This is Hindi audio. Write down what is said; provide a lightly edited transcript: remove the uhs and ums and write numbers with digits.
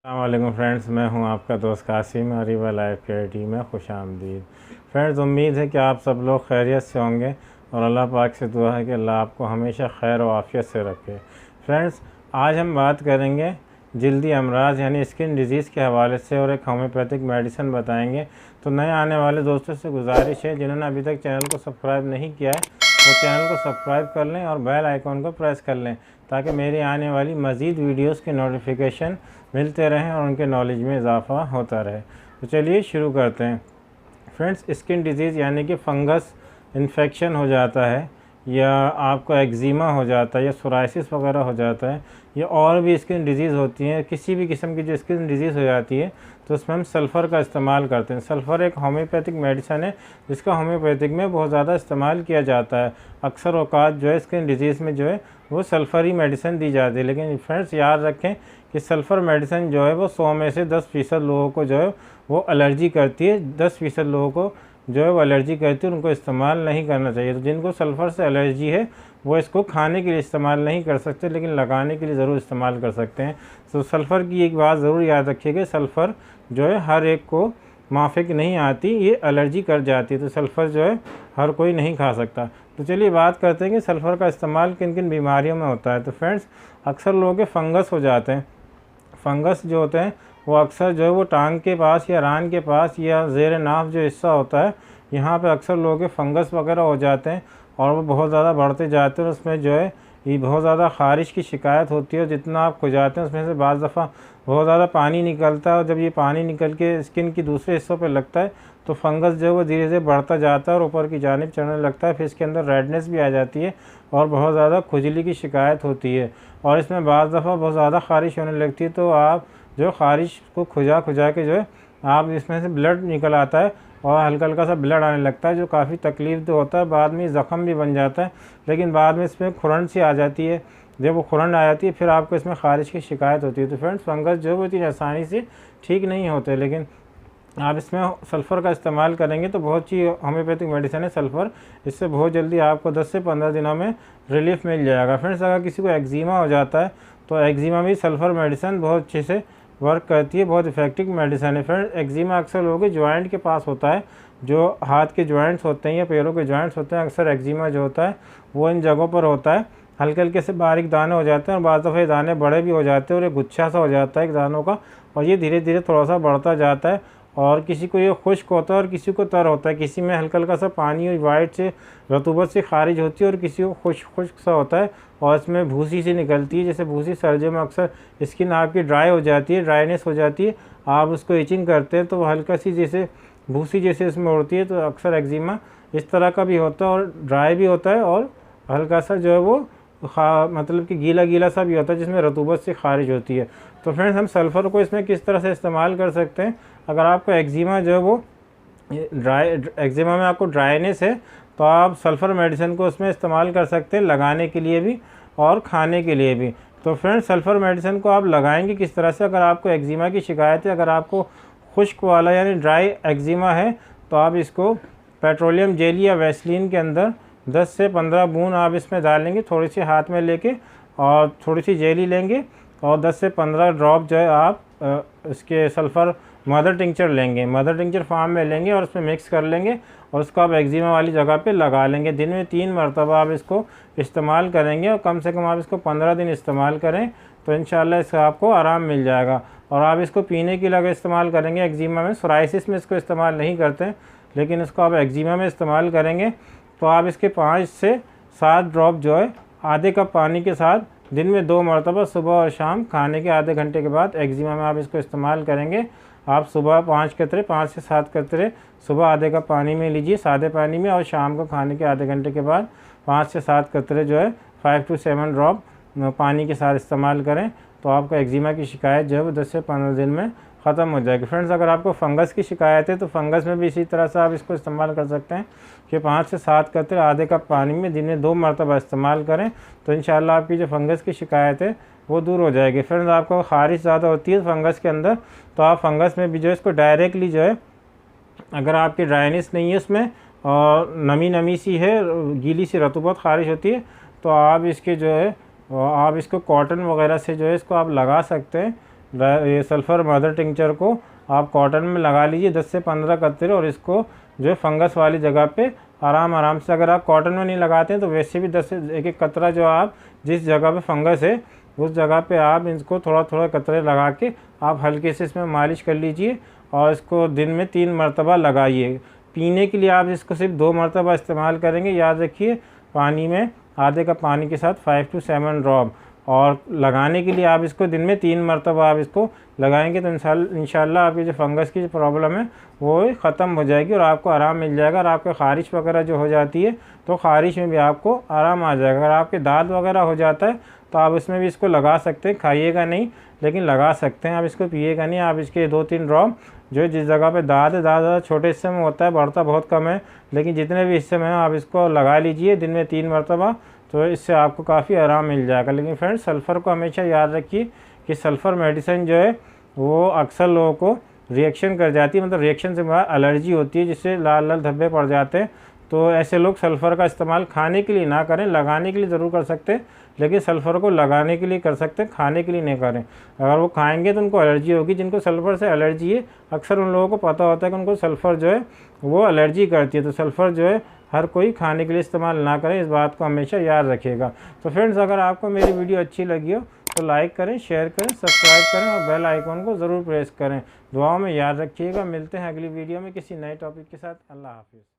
अस्सलामुअलैकुम फ्रेंड्स, मैं हूं आपका दोस्त Kasim. Ariba life care team में खुश आमदीद। फ्रेंड्स, उम्मीद है कि आप सब लोग खैरियत से होंगे और अल्लाह पाक से दुआ है कि अल्लाह आपको हमेशा खैर और आफियत से रखे। फ्रेंड्स, आज हम बात करेंगे जल्दी अमराज यानी स्किन डिजीज़ के हवाले से और एक होम्योपैथिक मेडिसिन बताएंगे। तो नए आने वाले दोस्तों से गुजारिश है, जिन्होंने अभी तक चैनल को सब्सक्राइब नहीं किया है वो चैनल को सब्सक्राइब कर लें और बेल आइकॉन को प्रेस कर लें ताकि मेरी आने वाली मज़ीद वीडियोस की नोटिफिकेशन मिलते रहें और उनके नॉलेज में इजाफ़ा होता रहे। तो चलिए शुरू करते हैं। फ्रेंड्स, स्किन डिजीज़ यानी कि फंगस इन्फेक्शन हो जाता है या आपको एक्जिमा हो जाता है या सोराइसिस वगैरह हो जाता है या और भी स्किन डिजीज़ होती हैं, किसी भी किस्म की जो स्किन डिजीज़ हो जाती है तो उसमें हम सल्फ़र का इस्तेमाल करते हैं। सल्फ़र एक होम्योपैथिक मेडिसिन है जिसका होम्योपैथिक में बहुत ज़्यादा इस्तेमाल किया जाता है। अक्सर औक़ात जो है स्किन डिजीज़ में जो है वो सल्फ़र ही मेडिसिन दी जाती है। लेकिन फ्रेंड्स, याद रखें कि सल्फ़र मेडिसिन जो है वो 100 में से 10% लोगों को जो है वो एलर्जी करती है। 10% लोगों को जो है वो एलर्जी करती है, उनको इस्तेमाल नहीं करना चाहिए। तो जिनको सल्फ़र से एलर्जी है वो इसको खाने के लिए इस्तेमाल नहीं कर सकते, लेकिन लगाने के लिए ज़रूर इस्तेमाल कर सकते हैं। तो सल्फ़र की एक बात ज़रूर याद रखिएगा, सल्फ़र जो है हर एक को माफिक नहीं आती, ये एलर्जी कर जाती है। तो सल्फ़र जो है हर कोई नहीं खा सकता। तो चलिए बात करते हैं कि सल्फ़र का इस्तेमाल किन किन बीमारियों में होता है। तो फ्रेंड्स, अक्सर लोगों के फंगस हो जाते हैं। फंगस जो होते हैं वो अक्सर जो है वो टांग के पास या रान के पास या ज़ेर नाफ जो हिस्सा होता है यहाँ पे अक्सर लोगों के फंगस वगैरह हो जाते हैं और वो बहुत ज़्यादा बढ़ते जाते हैं। उसमें जो है ये बहुत ज़्यादा ख़ारिश की शिकायत होती है। जितना आप खुजाते हैं उसमें से बाज़ दफ़ा बहुत ज़्यादा पानी निकलता है और जब ये पानी निकल के स्किन की दूसरे हिस्सों पर लगता है तो फंगस जो है वो धीरे धीरे बढ़ता जाता है और ऊपर की जानिब चढ़ने लगता है। फिर इसके अंदर रेडनेस भी आ जाती है और बहुत ज़्यादा खुजली की शिकायत होती है और इसमें बाज़ दफ़ा बहुत ज़्यादा ख़ारिश होने लगती है। तो आप जो ख़ारिश को खुजा के जो है आप इसमें से ब्लड निकल आता है और हल्का हल्का सा ब्लड आने लगता है, जो काफ़ी तकलीफ़ तो होता है। बाद में ज़ख़म भी बन जाता है, लेकिन बाद में इसमें खुरन सी आ जाती है। जब वो खुरन आ जाती है फिर आपको इसमें ख़ारिश की शिकायत होती है। तो फ्रेंड्स, फंगस जो है वो इतनी आसानी से ठीक नहीं होते, लेकिन आप इसमें सल्फ़र का इस्तेमाल करेंगे तो बहुत ही होम्योपैथिक मेडिसिन है सल्फ़र, इससे बहुत जल्दी आपको 10 से 15 दिनों में रिलीफ़ मिल जाएगा। फ्रेंड्स, अगर किसी को एक्जिमा हो जाता है तो एक्जिमा में सल्फ़र मेडिसिन बहुत अच्छे से वर्क करती है, बहुत इफेक्टिव मेडिसिन है। फ्रेंड्स, एक्जिमा अक्सर लोगों के जॉइंट के पास होता है, जो हाथ के जॉइंट्स होते हैं या पैरों के जॉइंट्स होते हैं, अक्सर एक्जिमा जो होता है वो इन जगहों पर होता है। हल्के हल्के से बारीक दाने हो जाते हैं और बाज़ दफ़े दाने बड़े भी हो जाते हैं और एक गुच्छा सा हो जाता है एक दानों का, और ये धीरे धीरे थोड़ा सा बढ़ता जाता है। और किसी को ये खुश्क होता है और किसी को तर होता है, किसी में हल्का हल्का सा पानी वाइट से रतूबत से खारिज होती है और किसी को खुश्क सा होता है और इसमें भूसी सी निकलती है। जैसे भूसी सर्दियों में अक्सर स्किन आपकी ड्राई हो जाती है, ड्राइनेस हो जाती है, आप उसको इचिंग करते हैं तो हल्का सी जैसे भूसी जैसे इसमें उड़ती है। तो अक्सर एक्जिमा इस तरह का भी होता है और ड्राई भी होता है और हल्का सा जो है वो मतलब कि गीला गीला सा भी होता है जिसमें रतूबत से खारिज होती है। तो फ्रेंड्स, हम सल्फ़र को इसमें किस तरह से इस्तेमाल कर सकते हैं। अगर आपको एक्जिमा जो है वो एक्जिमा में आपको ड्राइनेस है तो आप सल्फ़र मेडिसिन को उसमें इस्तेमाल कर सकते हैं, लगाने के लिए भी और खाने के लिए भी। तो फ्रेंड्स, सल्फ़र मेडिसिन को आप लगाएंगे किस तरह से। अगर आपको एक्जिमा की शिकायत है, अगर आपको खुश्क वाला यानी ड्राई एक्जिमा है तो आप इसको पेट्रोलियम जेली या वैसलीन के अंदर 10 से 15 बूंद आप इसमें डालेंगे, थोड़ी सी हाथ में लेके और थोड़ी सी जेली लेंगे और 10 से 15 ड्रॉप जो है आप इसके सल्फ़र मदर टिंचर लेंगे, मदर टिंचर फार्म में लेंगे और उसमें मिक्स कर लेंगे और उसको आप एक्जिमा वाली जगह पे लगा लेंगे। दिन में 3 मरतबा आप इसको इस्तेमाल करेंगे और कम से कम आप इसको 15 दिन इस्तेमाल करें तो इंशाल्लाह इससे आपको आराम मिल जाएगा। और आप इसको पीने की लगा इस्तेमाल करेंगे एक्जिमा में, सोराइसिस में इसको इस्तेमाल नहीं करते हैं, लेकिन इसको आप एक्जिमा में इस्तेमाल करेंगे तो आप इसके 5 से 7 ड्रॉप जो है आधे कप पानी के साथ दिन में 2 मरतबा सुबह और शाम खाने के आधे घंटे के बाद एक्जिमा में आप इसको इस्तेमाल करेंगे। आप सुबह 5 कतरे 5 से 7 कतरे सुबह आधे कप पानी में लीजिए, सादे पानी में, और शाम को खाने के आधे घंटे के बाद 5 से 7 कतरे जो है 5 to 7 ड्रॉप पानी के साथ इस्तेमाल करें तो आपका एक्जिमा की शिकायत जो है वो 10 से 15 दिन में ख़त्म हो जाएगी। फ्रेंड्स, अगर आपको फंगस की शिकायत है तो फंगस में भी इसी तरह से आप इसको इस्तेमाल कर सकते हैं कि 5 से 7 कतरे आधे कप पानी में दिन में 2 मरतबा इस्तेमाल करें तो इंशाल्लाह आपकी जो फंगस की शिकायत है वो दूर हो जाएगी। फ्रेंड्स, आपको ख़ारिश ज़्यादा होती है फंगस के अंदर तो आप फंगस में भी जो है इसको डायरेक्टली जो है, अगर आपकी ड्राइनेस नहीं है उसमें और नमी सी है, गीली सी रतूबत ख़ारिश होती है तो आप इसके जो है आप इसको कॉटन वगैरह से जो है इसको आप लगा सकते हैं ये सल्फ़र मदर टिंचर को आप कॉटन में लगा लीजिए 10 से 15 कतरे, और इसको जो है फंगस वाली जगह पे आराम से, अगर आप कॉटन में नहीं लगाते हैं तो वैसे भी 10 से एक कतरा जो आप जिस जगह पे फंगस है उस जगह पे आप इसको थोड़ा कतरे लगा के आप हल्के से इसमें मालिश कर लीजिए, और इसको दिन में 3 मरतबा लगाइए। पीने के लिए आप इसको सिर्फ 2 मरतबा इस्तेमाल करेंगे, याद रखिए। पानी में आधे कप पानी के साथ 5 to 7 ड्रॉप, और लगाने के लिए आप इसको दिन में 3 मरतबा आप इसको लगाएंगे तो इंशाल्लाह आपकी जो फंगस की जो प्रॉब्लम है वो ख़त्म हो जाएगी और आपको आराम मिल जाएगा। और आपके ख़ारिश वगैरह जो हो जाती है तो ख़ारिश में भी आपको आराम आ जाएगा। अगर आपके दाद वगैरह हो जाता है तो आप इसमें भी इसको लगा सकते हैं, खाइएगा नहीं लेकिन लगा सकते हैं, आप इसको पिएगा नहीं। आप इसके 2-3 ड्रॉप जो जिस जगह पे दाद है, दाद छोटे हिस्से में होता है, बढ़ता बहुत कम है, लेकिन जितने भी हिस्से में है आप इसको लगा लीजिए दिन में 3 मरतबा, तो इससे आपको काफ़ी आराम मिल जाएगा। लेकिन फ्रेंड्स, सल्फ़र को हमेशा याद रखिए कि सल्फ़र मेडिसिन जो है वो अक्सर लोगों को रिएक्शन कर जाती है, मतलब रिएक्शन से बड़ा एलर्जी होती है जिससे लाल लाल धब्बे पड़ जाते हैं। तो ऐसे लोग सल्फ़र का इस्तेमाल खाने के लिए ना करें, लगाने के लिए ज़रूर कर सकते हैं, लेकिन सल्फ़र को लगाने के लिए कर सकते हैं, खाने के लिए नहीं करें। अगर वो खाएंगे तो उनको एलर्जी होगी। जिनको सल्फ़र से एलर्जी है अक्सर उन लोगों को पता होता है कि उनको सल्फ़र जो है वो एलर्जी करती है, तो सल्फ़र जो है हर कोई खाने के लिए इस्तेमाल ना करें, इस बात को हमेशा याद रखिएगा। तो फ्रेंड्स, अगर आपको मेरी वीडियो अच्छी लगी हो तो लाइक करें, शेयर करें, सब्सक्राइब करें और बेल आइकॉन को ज़रूर प्रेस करें। दुआओं में याद रखिएगा। मिलते हैं अगली वीडियो में किसी नए टॉपिक के साथ। अल्लाह हाफिज़।